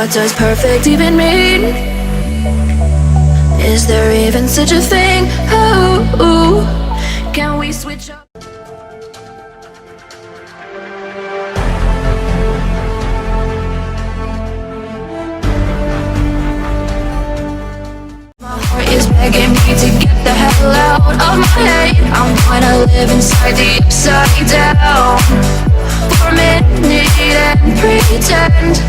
What does perfect even mean? Is there even such a thing? Oh, can we switch up? My heart is begging me to get the hell out of my head. I'm gonna live inside the upside down for a minute and pretend,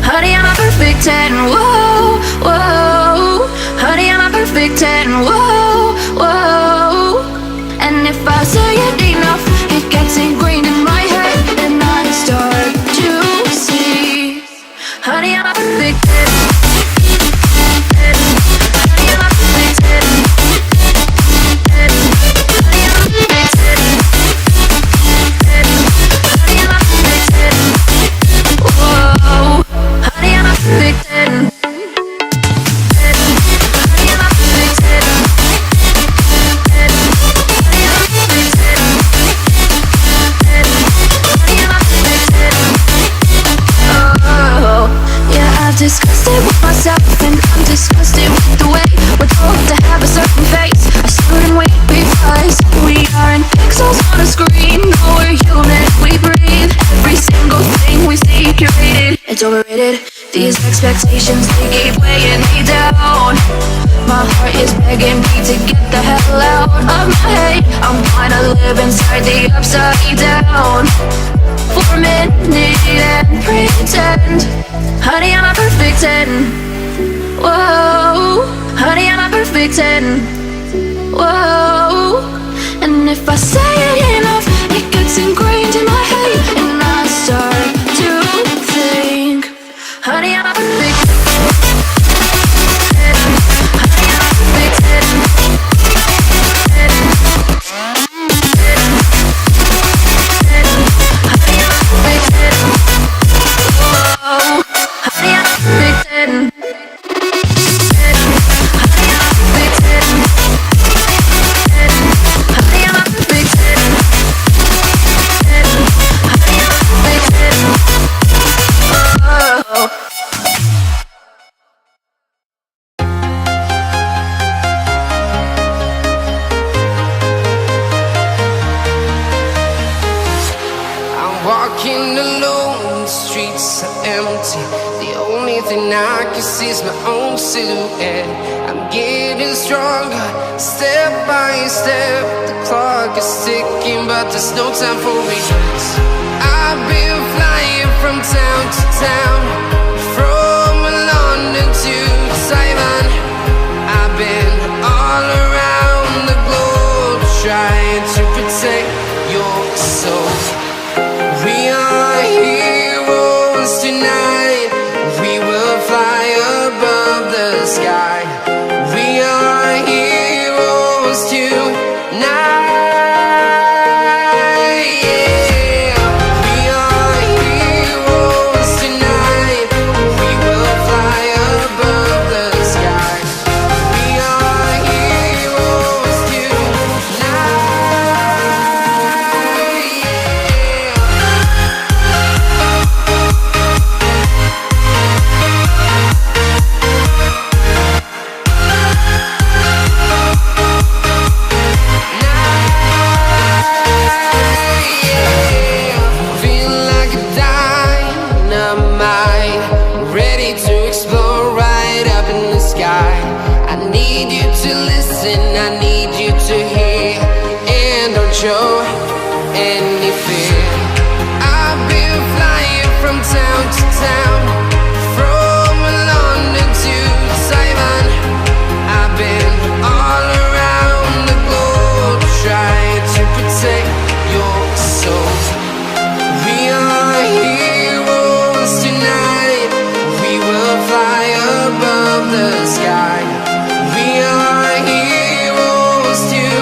honey, I'm a perfect 10. Whoa, whoa, honey, I'm a perfect 10. Whoa, whoa. And if I say it enough, it gets ingrained in my head, and I start to see, honey, I'm a perfect 10. Honey, I'm a perfect 10. Honey, I'm a perfect 10. Honey, I'm a perfect 10. Whoa, honey, I'm a perfect 10. Honey, I'm a perfect 10. Honey, I'm a perfect 10. Honey, I'm a perfect 10. Oh, yeah, I've discussed it with myself, and I'm disgusted with the way we're told to have a certain face. I stood and wait because we aren't pixels on a screen. No, we're human, we breathe. Every single thing we see curated. It's overrated. These expectations, they keep weighing me down. My heart is begging me to get the hell out of my head. I'm gonna live inside the upside down for a minute and pretend, honey, I'm a perfect 10. Whoa, honey, I'm a perfect 10. Whoa, and if I say it enough, it gets ingrained in my head, and I start to think, honey, I'm a perfect 10. Honey, I'm a perfect 10. Honey, I'm a perfect 10. Whoa, honey, I'm a perfect 10. Honey, I'm a perfect 10. Honey, I'm a perfect 10. Honey, I'm a perfect 10. Oh. I'm walking alone, the streets are empty. The only thing I can see is my own silhouette. I'm getting stronger, step by step. The clock is ticking, but there's no time for regrets. I've been flying from town to town, from London to Taiwan. I've been all around the globe, trying to protect your soul. We are heroes tonight. We will fly above the sky. We are heroes tonight. Yeah. We are heroes tonight. We will fly above the sky. We are heroes tonight. Feel like a dynamite, ready to explode right up in the sky. I need you to listen, I need you to hear, and don't show any fear. I've been flying from town to town, from London to Taiwan. I've been all around the globe, trying to protect your soul. We are heroes tonight. We will fly above the sky. We are heroes tonight.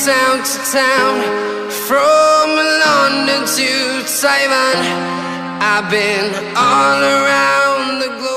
town to town, from London to Taiwan. I've been all around the globe.